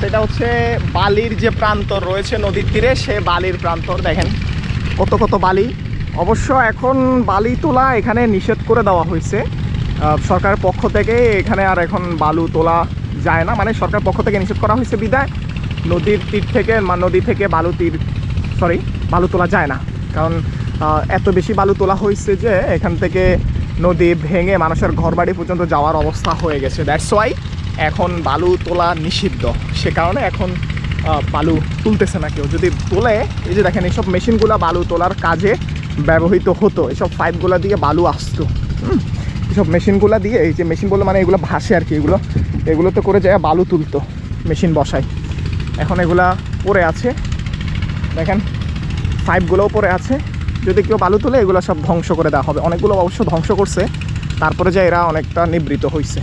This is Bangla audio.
সেটা হচ্ছে বালির যে প্রান্তর রয়েছে নদীর তীরে, সে বালির প্রান্তর দেখেন কত কত বালি। অবশ্য এখন বালি তোলা এখানে নিষেধ করে দেওয়া হয়েছে সরকারের পক্ষ থেকে। এখানে আর এখন বালু তোলা যায় না, মানে সরকার পক্ষ থেকে নিষেধ করা হয়েছে বিদায় নদীর তীর থেকে নদী থেকে বালু তোলা যায় না। কারণ এত বেশি বালু তোলা হয়েছে যে এখান থেকে নদী ভেঙে মানুষের ঘরবাড়ি পর্যন্ত যাওয়ার অবস্থা হয়ে গেছে। দ্যাটস ওয়াই এখন বালু তোলা নিষিদ্ধ। সে কারণে এখন বালু তুলতেছে না কেউ। যদি তোলে, এই যে দেখেন এইসব মেশিনগুলো বালু তোলার কাজে ব্যবহৃত হতো, এসব পাইপগুলো দিয়ে বালু আসতো। এসব মেশিনগুলো দিয়ে, এই যে মেশিন বলে মানে এগুলো ভাসে আর কি, এগুলোতে করে যায় বালু তুলতো মেশিন বসায়। এখন এগুলা পড়ে আছে দেখেন, পাইপগুলোও পড়ে আছে। যদি কেউ বালু তুলে এগুলো সব ধ্বংস করে দেওয়া হবে। অনেকগুলো অবশ্য ধ্বংস করছে, তারপরে যে এরা অনেকটা নিবৃত হয়েছে।